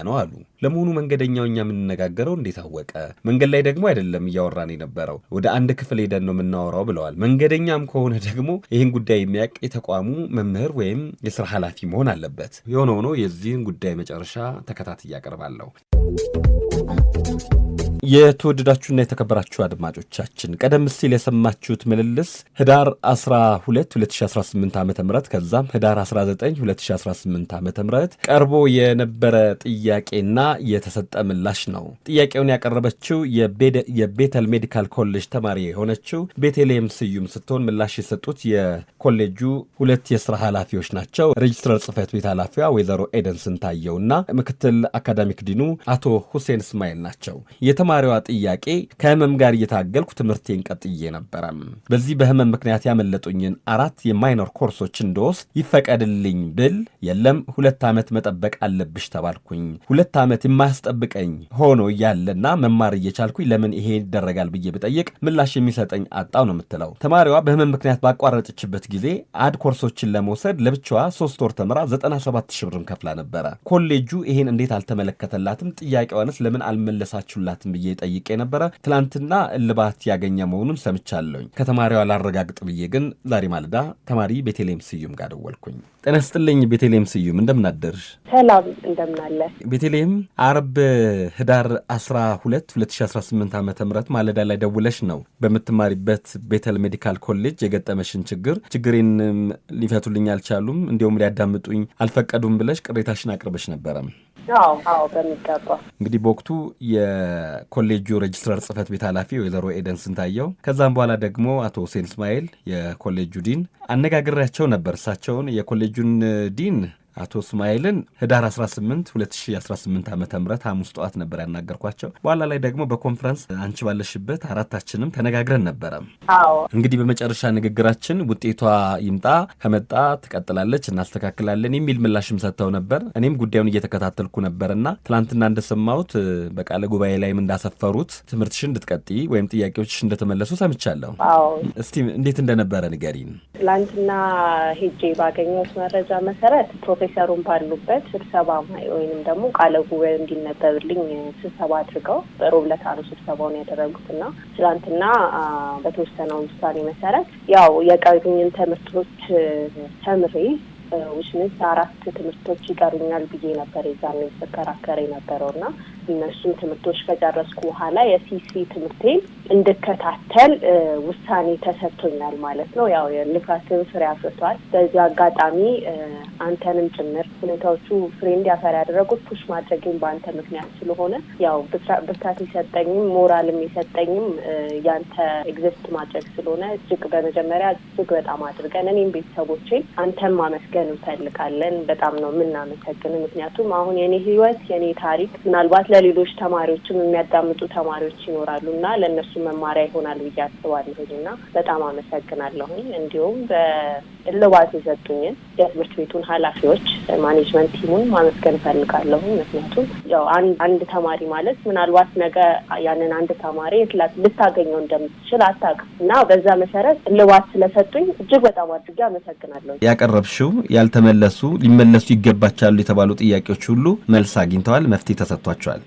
ነው አሉ። ለመሆኑ መንገደኛው እኛ የምንነጋገረው እንዴት አወቀ? መንገድ ላይ ደግሞ አይደለም እያወራን የነበረው፣ ወደ አንድ ክፍል ሄደን ነው የምናወራው ብለዋል። መንገደኛም ከሆነ ደግሞ ይህን ጉዳይ የሚያውቅ የተቋሙ መምህር ወይም የስራ ኃላፊ መሆን አለበት። የሆነ ሆኖ የዚህን ጉዳይ መጨረሻ ተከታትዬ አቀርባለሁ። የተወደዳችሁና የተከበራችሁ አድማጮቻችን ቀደም ሲል የሰማችሁት ምልልስ ህዳር 12 2018 ዓ.ም ከዛም ህዳር 19 2018 ዓ.ም ቀርቦ የነበረ ጥያቄና የተሰጠ ምላሽ ነው። ጥያቄውን ያቀረበችው የቤተል ሜዲካል ኮሌጅ ተማሪ የሆነችው ቤተልሔም ስዩም ስትሆን ምላሽ የሰጡት የኮሌጁ ሁለት የስራ ኃላፊዎች ናቸው። ሬጅስትራር ጽህፈት ቤት ኃላፊዋ ወይዘሮ ኤደን ስንታየውና ምክትል አካዳሚክ ዲኑ አቶ ሁሴን እስማኤል ናቸው። የተማሪዋ ጥያቄ ከህመም ጋር እየታገልኩ ትምህርቴን ቀጥዬ ነበረ። በዚህ በህመም ምክንያት ያመለጡኝን 4 የማይነር ኮርሶች እንደወስድ ይፈቀድልኝ ብል የለም 2 ዓመት መጠበቅ አለብሽ ተባልኩኝ። 2 ዓመት የማያስጠብቀኝ ሆኖ እያለና መማር እየቻልኩኝ ለምን ይሄ ይደረጋል ብዬ ብጠይቅ ምላሽ የሚሰጠኝ አጣው ነው የምትለው። ተማሪዋ በህመም ምክንያት ባቋረጠችበት ጊዜ አድ ኮርሶችን ለመውሰድ ለብቻዋ 3 ወር ተምራ 97 ሺህ ብር ከፍላ ነበረ። ኮሌጁ ይሄን እንዴት አልተመለከተላትም? ጥያቄዋንስ ለምን አልመለሳችሁላትም ብዬ ጠይቄ ነበረ። ትላንትና እልባት ያገኘ መሆኑን ሰምቻለሁኝ። ከተማሪዋ ላረጋግጥ ብዬ ግን ዛሬ ማለዳ ተማሪ ቤተልሔም ስዩም ጋር ደወልኩኝ። ጤና ይስጥልኝ ቤተልሔም ስዩም፣ እንደምን አደርሽ? ሰላም፣ እንደምን አለ? ቤተልሔም አርብ ህዳር 12 2018 ዓ.ም ማለዳ ላይ ደውለሽ ነው በምትማሪበት ቤተል ሜዲካል ኮሌጅ የገጠመሽን ችግሬን ሊፈቱልኝ አልቻሉም፣ እንዲሁም ሊያዳምጡኝ አልፈቀዱም ብለሽ ቅሬታሽን አቅርበሽ ነበረ። አዎ በሚገባ። እንግዲህ በወቅቱ የኮሌጁ ሬጅስትራር ጽህፈት ቤት ኃላፊ ወይዘሮ ኤደን ስንታየው፣ ከዛም በኋላ ደግሞ አቶ ሁሴን እስማኤል የኮሌጁ ዲን አነጋግሬያቸው ነበር። እሳቸውን የኮሌጁን ዲን አቶ እስማኤልን ህዳር 18 2018 ዓ.ም ሐሙስ ጠዋት ነበር ያናገርኳቸው። በኋላ ላይ ደግሞ በኮንፈረንስ አንቺ ባለሽበት አራታችንም ተነጋግረን ነበረ። እንግዲህ በመጨረሻ ንግግራችን ውጤቷ ይምጣ፣ ከመጣ ትቀጥላለች፣ እናስተካክላለን የሚል ምላሽም ሰጥተው ነበር። እኔም ጉዳዩን እየተከታተልኩ ነበርና ትላንትና እንደሰማሁት በቃለ ጉባኤ ላይም እንዳሰፈሩት ትምህርትሽን እንድትቀጥይ ወይም ጥያቄዎችሽ እንደተመለሱ ሰምቻለሁ። እስቲ እንዴት እንደነበረ ንገሪን። ትላንትና ሄጄ ባገኘሁት መረጃ መሰረት ፕሮፌሰሩን ባሉበት ስብሰባ ወይንም ደግሞ ቃለ ጉባኤ እንዲነበብልኝ ስብሰባ አድርገው በሮብ ዕለት ነው ስብሰባውን ያደረጉትና ትላንትና በተወሰነው ውሳኔ መሰረት ያው የቀሩኝን ትምህርቶች ተምሬ ውስንስ 4 ትምህርቶች ይቀሩኛል ብዬ ነበር የዛኔ ተከራከረ ነበረውና እነሱን ትምህርቶች ከጨረስኩ በኋላ የሲሲ ትምህርቴን እንድከታተል ውሳኔ ተሰጥቶኛል ማለት ነው። ያው የልፋትን ፍሬ አፍርቷል። በዚህ አጋጣሚ አንተንም ጭምር ሁኔታዎቹ ፍሬ እንዲያፈራ ያደረጉት ፑሽ ማድረግን በአንተ ምክንያት ስለሆነ ያው ብርታት የሰጠኝም ሞራልም የሰጠኝም ያንተ ኤግዚስት ማድረግ ስለሆነ እጅግ በመጀመሪያ እጅግ በጣም አድርገን እኔም ቤተሰቦቼን አንተም ማመስገን እንፈልጋለን። በጣም ነው የምናመሰግን። ምክንያቱም አሁን የኔ ህይወት የኔ ታሪክ ምናልባት ለሌሎች ተማሪዎችም የሚያዳምጡ ተማሪዎች ይኖራሉና ለእነሱ መማሪያ ይሆናል ብዬ አስባለሁና በጣም አመሰግናለሁኝ። እንዲሁም በእልባት የሰጡኝን የትምህርት ቤቱን ኃላፊዎች ማኔጅመንት ቲሙን ማመስገን ፈልጋለሁ። ምክንያቱም ያው አንድ ተማሪ ማለት ምናልባት ነገ ያንን አንድ ተማሪ ልታገኘው እንደምትችል አታውቅም እና በዛ መሰረት እልባት ስለሰጡኝ እጅግ በጣም አድርጌ አመሰግናለሁ። ያቀረብሽው ያልተመለሱ ሊመለሱ ይገባቻሉ የተባሉ ጥያቄዎች ሁሉ መልስ አግኝተዋል፣ መፍትሄ ተሰጥቷቸዋል።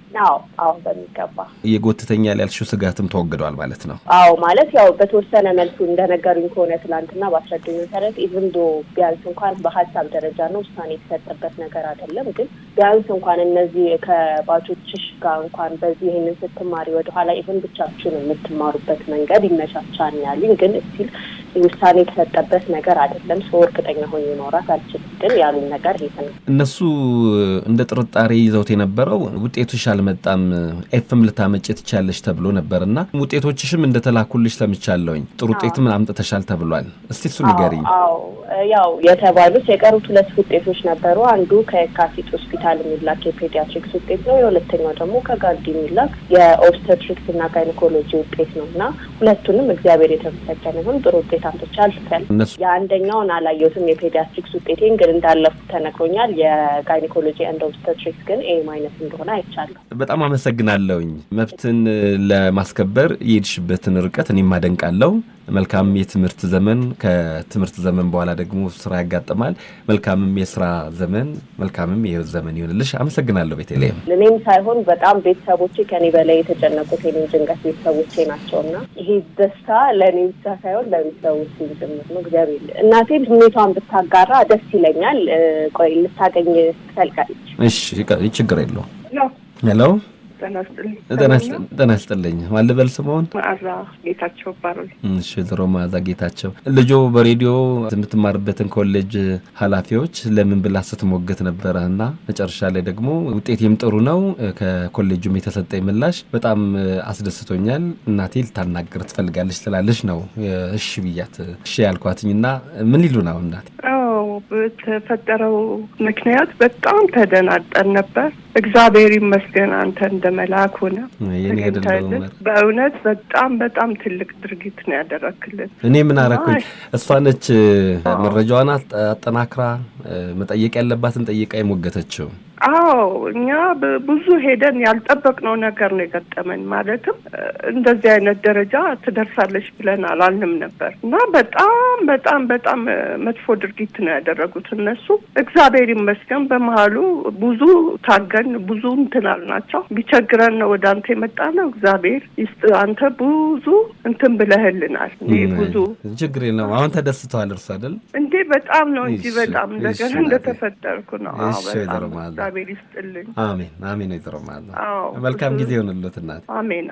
አዎ በሚገባ የጎትተኛል ያልሽው ስጋትም ተወግዷል ማለት ነው። አዎ ማለት ያው በተወሰነ መልኩ እንደነገሩኝ ከሆነ ትላንትና ባስረዱኝ መሰረት ኢቭን ዶ ቢያንስ እንኳን በሀሳብ ደረጃ ነው ውሳኔ የተሰጠበት ነገር አይደለም፣ ግን ቢያንስ እንኳን እነዚህ ከባቾችሽ ጋር እንኳን በዚህ ይሄንን ስትማሪ ወደኋላ ኢቭን ብቻችሁን የምትማሩበት መንገድ ይመቻቻል ያሉኝ፣ ግን እስቲል ውሳኔ የተሰጠበት ነገር አይደለም። ሰው እርግጠኛ ሆኜ ማውራት አልችልም፣ ግን ያሉኝ ነገር ይሄ ነው። እነሱ እንደ ጥርጣሬ ይዘውት የነበረው ውጤቱሽ አልመጣም ኤፍም ልታመጪ ትቻለሽ ተብሎ ነበርና ውጤቶችሽም እንደተላኩልሽ ሰምቻለሁኝ። ጥሩ ውጤትም አምጥተሻል ተብሏል። እስቲ እሱ ንገሪኝ። ያው የተባሉት የቀሩት 2 ውጤቶች ነበሩ። አንዱ ከየካቲት ሆስፒታል የሚላክ የፔዲያትሪክስ ውጤት ነው። የሁለተኛው ደግሞ ከጋንዲ የሚላክ የኦብስቴትሪክስ እና ጋይኒኮሎጂ ውጤት ነውና ሁለቱንም እግዚአብሔር የተመሰገነ ይሁን ጥሩ ውጤት አምጥቻለሁ። የአንደኛውን አላየሁትም የፔዲያትሪክስ ውጤቴን ግን እንዳለፉ ተነግሮኛል። የጋይኒኮሎጂ ኤንድ ኦብስቴትሪክስ ግን ኤ- እንደሆነ አይቻለሁ። በጣም አመሰግናለሁኝ። መብትን ለማስከበር የሄድሽበትን ርቀት እኔም አደንቃለሁ። መልካም የትምህርት ዘመን፣ ከትምህርት ዘመን በኋላ ደግሞ ስራ ያጋጥማል። መልካምም የስራ ዘመን፣ መልካምም የህይወት ዘመን ይሆንልሽ። አመሰግናለሁ ቤተልሔም። እኔም ሳይሆን በጣም ቤተሰቦቼ ከኔ በላይ የተጨነቁት የኔ ጭንቀት ቤተሰቦቼ ናቸውና ይሄ ደስታ ለእኔ ብቻ ሳይሆን ለቤተሰቦቼ ጭምር ነው። እግዚአብሔር እናቴ ስሜቷን ብታጋራ ደስ ይለኛል። ቆይ ልታገኝ ትፈልጋለች። እሺ ችግር የለውም። ሄሎ ጤና ይስጥልኝ። ማን ልበል ስምዎን? መዓዛ ጌታቸው ይባላል። እሺ ወይዘሮ መዓዛ ጌታቸው፣ ልጆ በሬዲዮ የምትማርበትን ኮሌጅ ኃላፊዎች ለምን ብላ ስትሞገት ነበረና መጨረሻ ላይ ደግሞ ውጤቴም ጥሩ ነው ከኮሌጁም የተሰጠኝ ምላሽ በጣም አስደስቶኛል፣ እናቴ ልታናገር ትፈልጋለች ስላለች ነው እሺ ብያት እሺ ያልኳትኝና ምን ይሉ ነው እናቴ? በተፈጠረው ምክንያት በጣም ተደናጠን ነበር። እግዚአብሔር ይመስገን አንተ እንደመላክ ሆነ። በእውነት በጣም ትልቅ ድርጊት ነው ያደረክልን። እኔ ምን አደረኩኝ? እሷ ነች መረጃዋን አጠናክራ መጠየቅ ያለባትን ጠይቃ የሞገተችው። አዎ እኛ ብዙ ሄደን ያልጠበቅነው ነገር ነው የገጠመን። ማለትም እንደዚህ አይነት ደረጃ ትደርሳለች ብለን አላልንም ነበር እና በጣም መጥፎ ድርጊት ነው ያደረጉት እነሱ። እግዚአብሔር ይመስገን በመሀሉ ብዙ ታገን ብዙ እንትን አልናቸው። ቢቸግረን ነው ወደ አንተ የመጣ ነው። እግዚአብሔር ይስጥ። አንተ ብዙ እንትን ብለህልናል። ብዙ ችግር የለም። አሁን ተደስተዋል እርሱ አይደል እንዴ? በጣም ነው እንጂ በጣም ነገር እንደተፈጠርኩ ነው። እግዚአብሔር ይስጥልኝ። አሜን ይዘረማል። መልካም ጊዜ ይሁንልዎት እናት። አሜን።